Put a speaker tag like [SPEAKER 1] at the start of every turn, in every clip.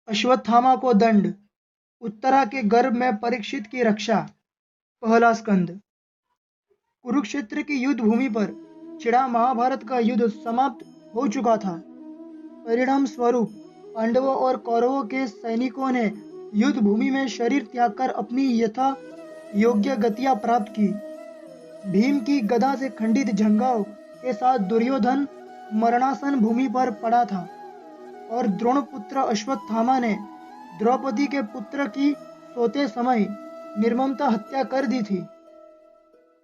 [SPEAKER 1] अश्वत्थामा को दंड, उत्तरा के गर्भ में परीक्षित की रक्षा। पहला स्कंद। कुरुक्षेत्र की युद्ध भूमि पर छिड़ा महाभारत का युद्ध समाप्त हो चुका था। परिणाम स्वरूप पांडवों और कौरवों के सैनिकों ने युद्ध भूमि में शरीर त्याग कर अपनी यथा योग्य गतियां प्राप्त की। भीम की गदा से खंडित जंघाओं के साथ दुर्योधन मरणासन भूमि पर पड़ा था और द्रोणपुत्र अश्वत्थामा ने द्रौपदी के पुत्र की सोते समय निर्ममता हत्या कर दी थी।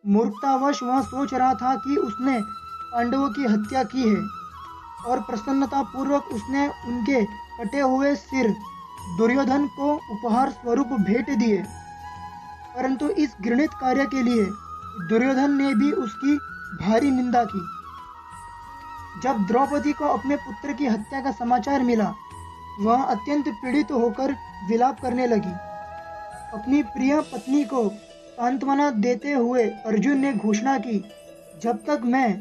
[SPEAKER 1] मूर्खतावश वह सोच रहा था कि उसने पांडवों की हत्या की है और प्रसन्नतापूर्वक उसने उनके कटे हुए सिर दुर्योधन को उपहार स्वरूप भेंट दिए। परंतु इस घृणित कार्य के लिए दुर्योधन ने भी उसकी भारी निंदा की। जब द्रौपदी को अपने पुत्र की हत्या का समाचार मिला, वह अत्यंत पीड़ित होकर विलाप करने लगी। अपनी प्रिय पत्नी को सांत्वना देते हुए अर्जुन ने घोषणा की, जब तक मैं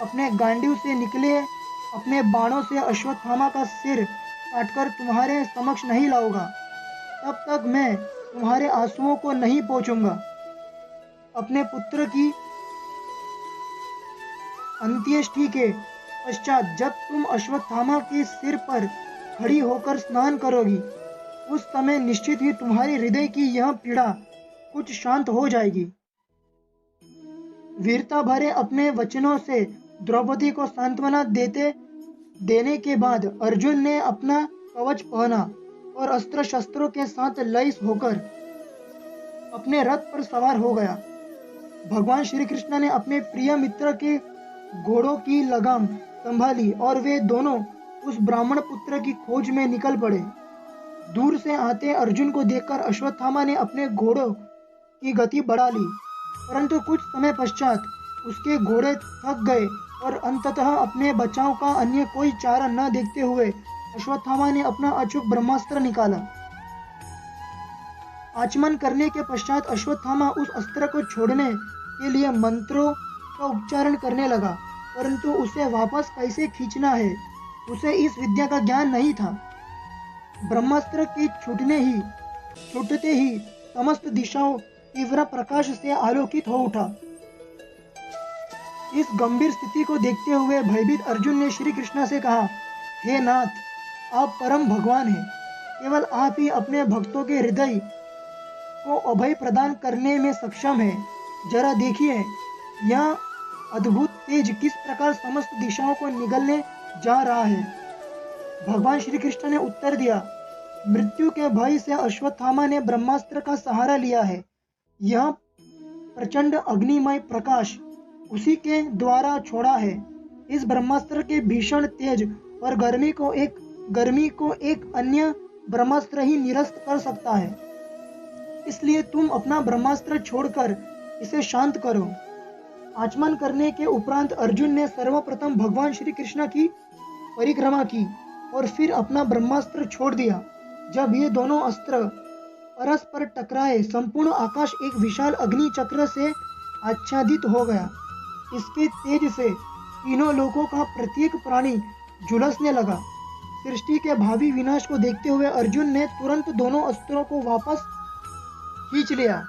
[SPEAKER 1] अपने गांडीव से निकले अपने बाणों से अश्वत्थामा का सिर काटकर तुम्हारे समक्ष नहीं लाऊंगा, तब तक मैं तुम्हारे आंसुओं को नहीं पोंछूंगा। अपने पुत्र की अंत्येष्टि के पश्चात जब तुम अश्वत्थामा के सिर पर खड़ी होकर स्नान करोगी, उस समय निश्चित ही तुम्हारे हृदय की यह पीड़ा कुछ शांत हो जाएगी। वीरता भरे अपने वचनों से द्रौपदी को सांत्वना देने के बाद अर्जुन ने अपना कवच पहना और अस्त्र शस्त्रों के साथ लैस होकर अपने रथ पर सवार हो गया। भगवान श्री कृष्ण ने अपने प्रिय मित्र के घोड़ों की लगाम संभाली और वे दोनों उस ब्राह्मण पुत्र की खोज में निकल पड़े। दूर से आते अर्जुन को देखकर अश्वत्थामा ने अपने घोड़ों की गति बढ़ा ली, परंतु कुछ समय पश्चात उसके घोड़े थक गए और अंततः अपने बचाव का अन्य कोई चारा न देखते हुए अश्वत्थामा ने अपना अचूक ब्रह्मास्त्र निकाला। आचमन करने के पश्चात अश्वत्थामा उस अस्त्र को छोड़ने के लिए मंत्रों का उच्चारण करने लगा, परंतु उसे वापस कैसे खींचना है उसे इस विद्या का ज्ञान नहीं था। ब्रह्मास्त्र के छूटते ही समस्त दिशाओं तीव्र प्रकाश से आलोकित हो उठा। इस गंभीर स्थिति को देखते हुए भयभीत अर्जुन ने श्री कृष्ण से कहा, हे नाथ, आप परम भगवान हैं। केवल आप ही अपने भक्तों के हृदय को अभय प्रदान करने में सक्षम हैं। जरा देखिए, यह अद्भुत तेज किस प्रकार समस्त दिशाओं को निगलने जा रहा है। भगवान श्री कृष्ण ने उत्तर दिया, मृत्यु के भय से अश्वत्थामा ने ब्रह्मास्त्र का सहारा लिया है। यह प्रचंड अग्निमय प्रकाश उसी के द्वारा छोड़ा है। इस ब्रह्मास्त्र के भीषण तेज और गर्मी को एक अन्य ब्रह्मास्त्र ही निरस्त कर सकता है। इसलिए तुम अपना ब्रह्मास्त्र छोड़कर इसे शांत करो। आचमन करने के उपरांत अर्जुन ने सर्वप्रथम भगवान श्री कृष्ण की परिक्रमा की और फिर अपना ब्रह्मास्त्र छोड़ दिया। जब ये दोनों अस्त्र परस्पर टकराए, संपूर्ण आकाश एक विशाल अग्नि चक्र से आच्छादित हो गया। इसके तेज से तीनों लोकों का प्रत्येक प्राणी झुलसने लगा। सृष्टि के भावी विनाश को देखते हुए अर्जुन ने तुरंत दोनों अस्त्रों को वापस खींच लिया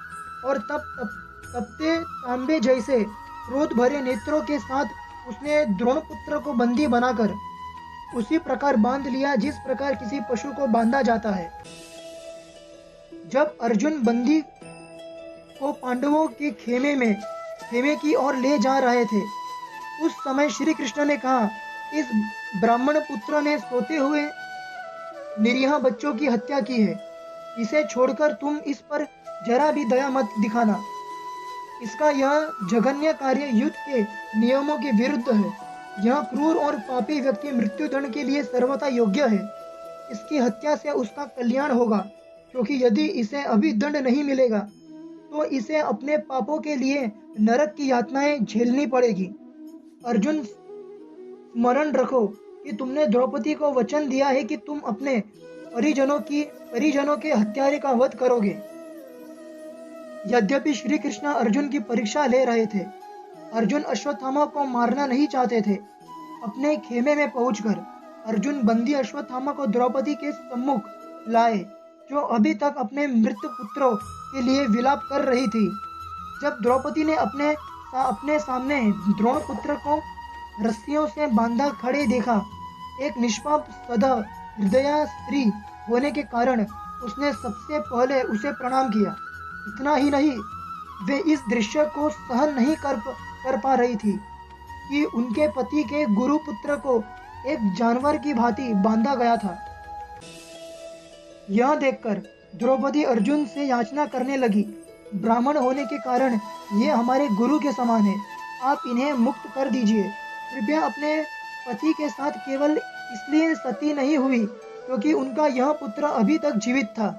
[SPEAKER 1] और तपते तांबे जैसे क्रोध भरे नेत्रों के साथ उसने द्रोणपुत्र को बंदी बनाकर उसी प्रकार बांध लिया जिस प्रकार किसी पशु को बांधा जाता है। जब अर्जुन बंदी को पांडवों के खेमे की ओर ले जा रहे थे, उस समय श्री कृष्ण ने कहा, इस ब्राह्मण पुत्र ने सोते हुए निरीह बच्चों की हत्या की है। इसे छोड़कर तुम इस पर जरा भी दया मत दिखाना। इसका यह जघन्य कार्य युद्ध के नियमों के विरुद्ध है। यह क्रूर और पापी व्यक्ति मृत्युदंड के लिए सर्वथा योग्य है। इसकी हत्या से उसका कल्याण होगा, क्योंकि यदि इसे अभी दंड नहीं मिलेगा तो इसे अपने पापों के लिए नरक की यातनाएं झेलनी पड़ेगी। अर्जुन, स्मरण रखो कि तुमने द्रौपदी को वचन दिया है कि तुम अपने परिजनों के हत्यारे का वध करोगे। यद्यपि श्री कृष्ण अर्जुन की परीक्षा ले रहे थे, अर्जुन अश्वत्थामा को मारना नहीं चाहते थे। अपने खेमे में पहुंचकर अर्जुन बंदी अश्वत्थामा को द्रौपदी के सम्मुख लाए, जो अभी तक अपने मृत पुत्रों के लिए विलाप कर रही थी। जब द्रौपदी ने अपने सामने द्रोण पुत्र को रस्सियों से बांधा खड़े देखा, एक निष्पाप सदा हृदया स्त्री होने के कारण उसने सबसे पहले उसे प्रणाम किया। इतना ही नहीं, वे इस दृश्य को सहन नहीं कर पा रही थी कि उनके पति के गुरु पुत्र को एक जानवर की भांति बांधा गया था। यह देखकर द्रौपदी अर्जुन से याचना करने लगी, ब्राह्मण होने के कारण ये हमारे गुरु के समान है, आप इन्हें मुक्त कर दीजिए। कृपया अपने पति के साथ केवल इसलिए सती नहीं हुई क्योंकि उनका यह पुत्र अभी तक जीवित था।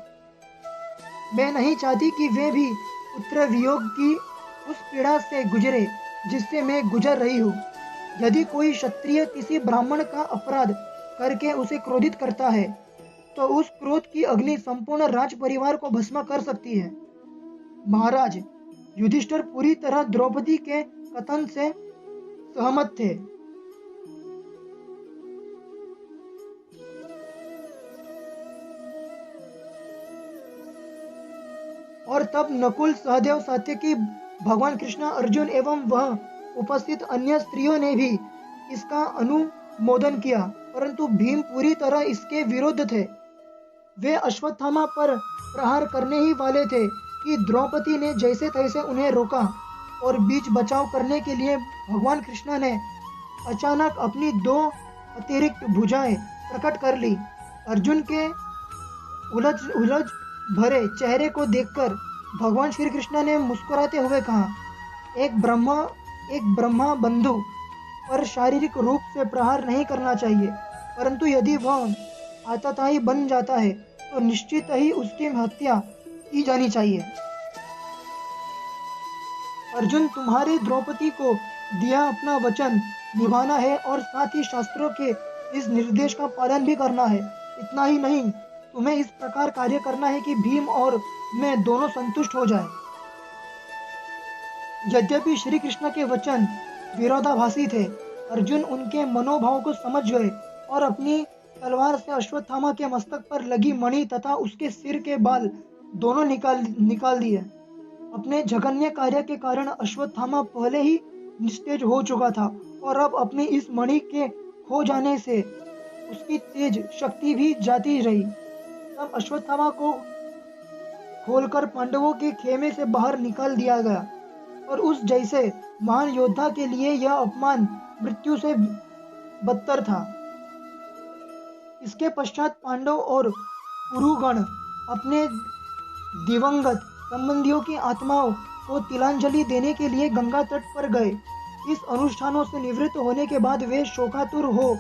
[SPEAKER 1] मैं नहीं चाहती कि वे भी पुत्र वियोग की उस पीड़ा से गुजरे जिससे मैं गुजर रही हूँ। यदि कोई क्षत्रिय किसी ब्राह्मण का अपराध करके उसे क्रोधित करता है, तो उस क्रोध की अग्नि संपूर्ण राज परिवार को भस्म कर सकती है। महाराज युधिष्ठिर पूरी तरह द्रौपदी के कथन से सहमत थे। और तब नकुल, सहदेव, सात्यकी, भगवान कृष्ण, अर्जुन एवं वह उपस्थित अन्य स्त्रियों ने भी इसका अनुमोदन किया, परंतु भीम पूरी तरह इसके विरुद्ध थे। वे अश्वत्थामा पर प्रहार करने ही वाले थे कि द्रौपदी ने जैसे तैसे उन्हें रोका और बीच बचाव करने के लिए भगवान कृष्ण ने अचानक अपनी 2 अतिरिक्त भुजाएं प्रकट कर ली। अर्जुन के उलझ भरे चेहरे को देखकर भगवान श्री कृष्ण ने मुस्कुराते हुए कहा, एक ब्रह्मा बंधु पर शारीरिक रूप से प्रहार नहीं करना चाहिए, परंतु यदि वह आतताई बन जाता है तो निश्चित ही उसकी हत्या की जानी चाहिए। अर्जुन, तुम्हारे द्रौपदी को दिया अपना वचन निभाना है और साथ ही शास्त्रों के इस निर्देश का पालन भी करना है। इतना ही नहीं, तुम्हें इस प्रकार कार्य करना है कि भीम और मैं दोनों संतुष्ट हो जाएं। यद्यपि श्री कृष्ण के वचन विरोधाभासी थे, अर्जुन उनके मनोभाव को समझ गए और अपनी तलवार से अश्वत्थामा के मस्तक पर लगी मणि तथा उसके सिर के बाल दोनों निकाल दिए। अपने जघन्य कार्य के कारण अश्वत्थामा पहले ही निस्तेज हो चुका था और अब अपनी इस मणि के खो जाने से उसकी तेज शक्ति भी जाती रही। तब अश्वत्थामा को खोलकर पांडवों के खेमे से बाहर निकाल दिया गया और उस जैसे महान योद्धा के लिए यह अपमान मृत्यु से बदतर था। इसके पश्चात पांडव और कुरुगण अपने दिवंगत संबंधियों की आत्माओं को तिलांजलि देने के लिए गंगा तट पर गए। इस अनुष्ठानों से निवृत्त होने के बाद वे शोकातुर हो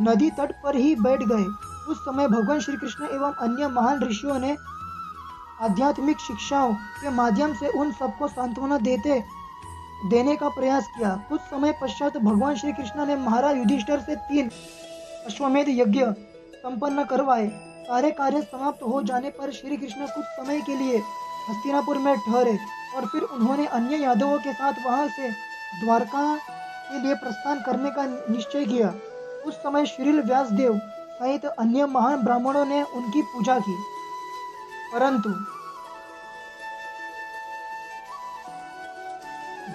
[SPEAKER 1] नदी तट पर ही बैठ गए। उस समय भगवान श्री कृष्ण एवं अन्य महान ऋषियों ने आध्यात्मिक शिक्षाओं के माध्यम से उन सबको सांत्वना देने का प्रयास किया। कुछ समय पश्चात भगवान श्री कृष्ण ने महाराज युधिष्ठिर से 3 अश्वमेध यज्ञ संपन्न करवाए। सारे कार्य समाप्त हो जाने पर श्री कृष्ण कुछ समय के लिए हस्तिनापुर में ठहरे और फिर उन्होंने अन्य यादवों के साथ वहां से द्वारका के लिए प्रस्थान करने का निश्चय किया। उस समय श्रील व्यासदेव सहित अन्य महान ब्राह्मणों ने उनकी पूजा की, परंतु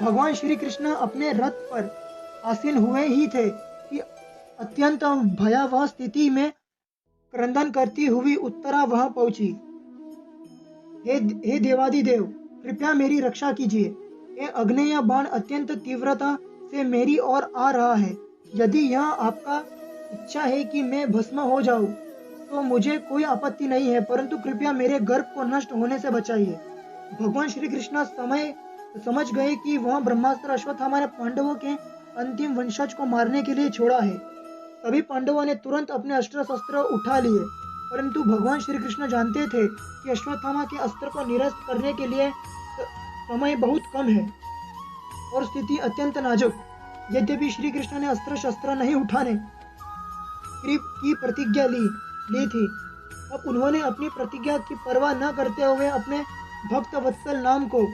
[SPEAKER 1] भगवान श्री कृष्ण अपने रथ पर आसीन हुए ही थे कि अत्यंत भयावह स्थिति में क्रंदन करती हुई उत्तरा वह पहुंची। हे देवादिदेव, कृपया मेरी रक्षा कीजिए। ये अग्नेय बाण अत्यंत तीव्रता से मेरी ओर आ रहा है। यदि यह आपका इच्छा है कि मैं भस्म हो जाऊं, तो मुझे कोई आपत्ति नहीं है, परंतु कृपया मेरे गर्भ को नष्ट होने से बचाइए। भगवान श्री कृष्ण समझ गए कि वह ब्रह्मास्त्र अश्वत्थामा ने पांडवों के अंतिम वंशज को मारने के लिए छोड़ा है। तभी पांडवों ने तुरंत अपने अस्त्र शस्त्र उठा लिए, परंतु भगवान श्री कृष्ण जानते थे कि अश्वत्थामा के अस्त्र को निरस्त करने के लिए समय बहुत कम है और स्थिति अत्यंत नाजुक। यद्यपि श्री कृष्ण ने अस्त्र शस्त्र नहीं उठाने की प्रतिज्ञा ली थी, अब उन्होंने अपनी प्रतिज्ञा की परवाह न करते हुए अपने भक्त वत्सल नाम को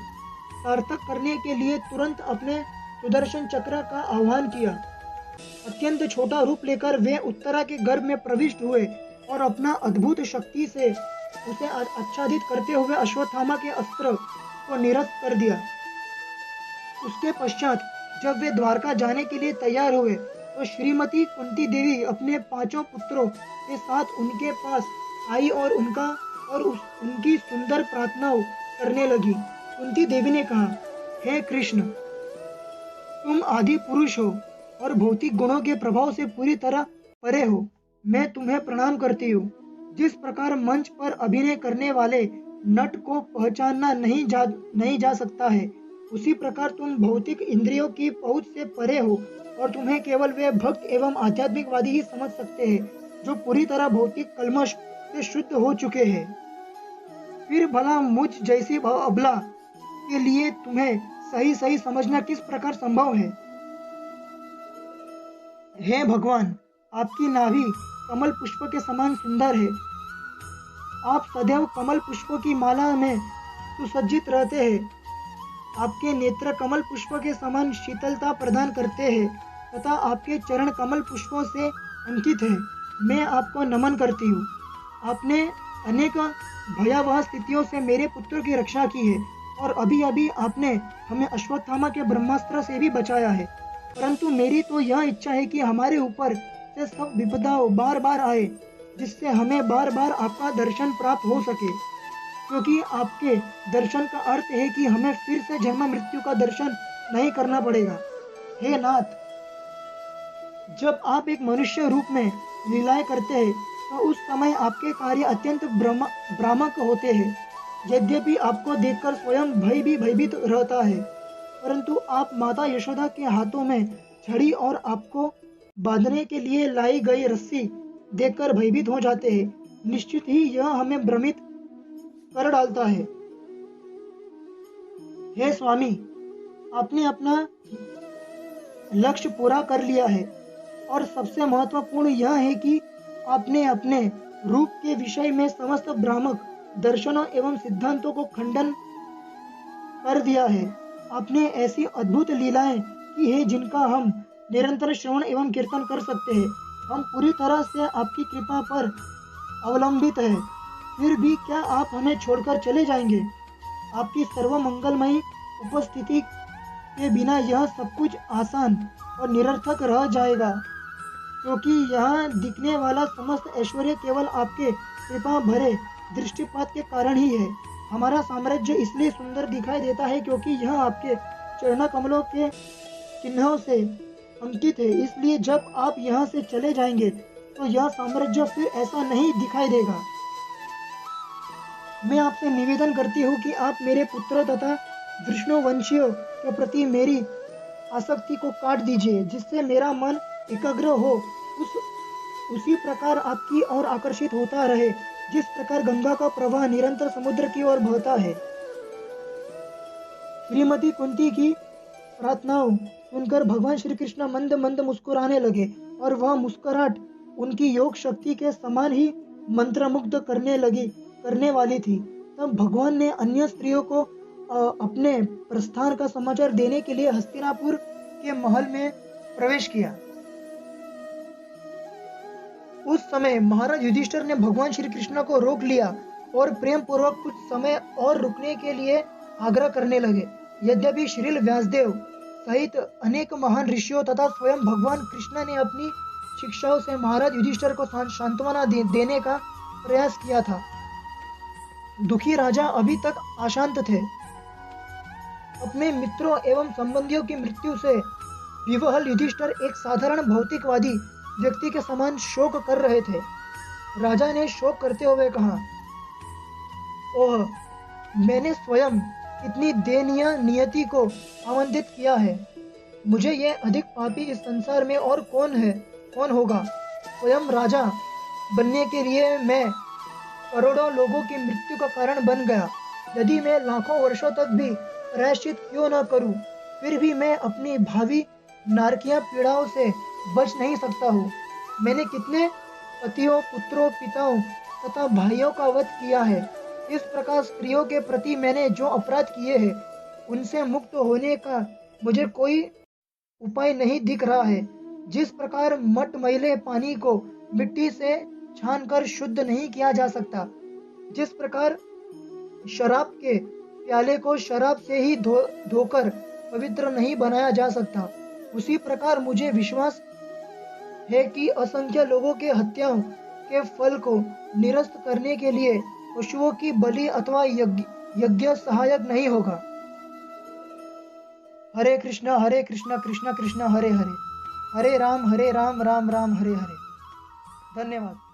[SPEAKER 1] सार्थक करने के लिए तुरंत अपने सुदर्शन चक्र का आह्वान किया। अत्यंत छोटा रूप लेकर वे उत्तरा के गर्भ में प्रविष्ट हुए और अपना अद्भुत शक्ति से उसे आच्छादित करते हुए अश्वत्थामा के अस्त्र को निरस्त कर दिया। उसके पश्चात जब वे द्वारका जाने के लिए तैयार हुए तो श्रीमती कुंती देवी अपने 5 पुत्रों के साथ उनके पास आई और उनकी सुंदर प्रार्थनाओं करने लगी। कुंती देवी ने कहा, हे कृष्ण, तुम आदि पुरुष हो और भौतिक गुणों के प्रभाव से पूरी तरह परे हो। मैं तुम्हें प्रणाम करती हूँ। जिस प्रकार मंच पर अभिनय करने वाले नट को पहचानना नहीं जा सकता है, उसी प्रकार तुम भौतिक इंद्रियों की पहुंच से परे हो और तुम्हें केवल वे भक्त एवं आध्यात्मिकवादी ही समझ सकते हैं जो पूरी तरह भौतिक कल्मश से शुद्ध हो चुके हैं। फिर भला मुझ जैसी अबला के लिए तुम्हें सही समझना किस प्रकार संभव है? हे भगवान, आपकी नाभि कमल पुष्प के समान सुंदर है। आप सदैव कमल पुष्पों की माला में सुसज्जित रहते हैं। आपके नेत्र कमल पुष्प के समान शीतलता प्रदान करते हैं तथा आपके चरण कमल पुष्पों से अंकित है। मैं आपको नमन करती हूँ। आपने अनेक भयावह स्थितियों से मेरे पुत्र की रक्षा की है और अभी अभी आपने हमें अश्वत्थामा के ब्रह्मास्त्र से भी बचाया है। परंतु मेरी तो यह इच्छा है कि हमारे ऊपर से सब विपदाओं बार बार आए, जिससे हमें बार बार आपका दर्शन प्राप्त हो सके, क्योंकि आपके दर्शन का अर्थ है कि हमें फिर से जन्म मृत्यु का दर्शन नहीं करना पड़ेगा। हे नाथ, जब आप एक मनुष्य रूप में लीलाएं करते हैं तो उस समय आपके कार्य अत्यंत भ्रामक होते हैं। यद्यपि आपको देखकर स्वयं भय भी भयभीत रहता है, परंतु आप माता यशोदा के हाथों में छड़ी और आपको बांधने के लिए लाई गई रस्सी देखकर भयभीत हो जाते हैं। निश्चित ही यह हमें भ्रमित कर डालता है। हे स्वामी, आपने अपना लक्ष्य पूरा कर लिया है और सबसे महत्वपूर्ण यह है कि आपने अपने रूप के विषय में समस्त भ्रामक दर्शनों एवं सिद्धांतों को खंडन कर दिया है। आपने ऐसी अद्भुत लीलाएं की है जिनका हम निरंतर श्रवण एवं कीर्तन कर सकते हैं। हम पूरी तरह से आपकी कृपा पर अवलंबित है। फिर भी क्या आप हमें छोड़कर चले जाएंगे? आपकी सर्व मंगलमयी उपस्थिति के बिना यह सब कुछ आसान और निरर्थक रह जाएगा, क्योंकि यहाँ दिखने वाला समस्त ऐश्वर्य केवल आपके कृपा भरे दृष्टिपात के कारण ही है। हमारा साम्राज्य इसलिए सुंदर दिखाई देता है क्योंकि यह आपके चरण कमलों के चिन्हों से अंकित है। इसलिए जब आप यहाँ से चले जाएंगे तो यह साम्राज्य फिर ऐसा नहीं दिखाई देगा। मैं आपसे निवेदन करती हूँ कि आप मेरे पुत्र तथा विष्णुवंशियों के प्रति मेरी आसक्ति को काट दीजिए, जिससे मेरा मन एकाग्र हो उसी प्रकार आपकी ओर आकर्षित होता रहे, जिस प्रकार गंगा का प्रवाह निरंतर समुद्र की ओर बहता है। श्रीमती कुंती की प्रार्थनाओं सुनकर भगवान श्री कृष्ण मंद मंद मुस्कुराने लगे और वह मुस्कुराहट उनकी योग शक्ति के समान ही मंत्रमुग्ध करने वाली थी। तब भगवान ने अन्य स्त्रियों को अपने प्रस्थान का समाचार देने के लिए हस्तिनापुर के महल में प्रवेश किया। उस समय महाराज युधिष्ठिर ने भगवान श्री कृष्ण को रोक लिया और प्रेम पूर्वक कुछ समय और रुकने के लिए आग्रह करने लगे। यद्यपि श्रील व्यासदेव सहित अनेक महान ऋषियों तथा स्वयं भगवान कृष्ण ने अपनी शिक्षाओं से महाराज युधिष्ठिर को सांत्वना देने का प्रयास किया था, दुखी राजा अभी तक अशांत थे। अपने मित्रों एवं संबंधियों की मृत्यु से विवहल युधिष्ठिर एक साधारण भौतिकवादी व्यक्ति के समान शोक कर रहे थे। राजा ने शोक करते हुए कहा, ओह, मैंने स्वयं इतनी दयनीय नियति को आमंत्रित किया है। मुझे यह अधिक पापी इस संसार में और कौन होगा। स्वयं राजा बनने के लिए मैं करोड़ों लोगों की मृत्यु का कारण बन गया। यदि मैं लाखों वर्षों तक भी प्रायश्चित क्यों न करूं, फिर भी मैं अपनी भावी नारकीय पीड़ाओं से बच नहीं सकता हूँ। मैंने कितने पतियों, पुत्रों, पिताओं तथा भाइयों का वध किया है। इस प्रकार स्त्रियों के प्रति मैंने जो अपराध किए हैं, उनसे मुक्त होने का मुझे कोई उपाय नहीं दिख रहा है। जिस प्रकार मटमैले पानी को मिट्टी से छानकर शुद्ध नहीं किया जा सकता, जिस प्रकार शराब के प्याले को शराब से ही धोकर पवित्र नहीं बनाया जा सकता, उसी प्रकार मुझे विश्वास है कि असंख्य लोगों के हत्याओं के फल को निरस्त करने के लिए पशुओं की बलि अथवा यज्ञ सहायक नहीं होगा। हरे कृष्णा कृष्ण कृष्ण हरे हरे, हरे राम राम राम हरे हरे। धन्यवाद।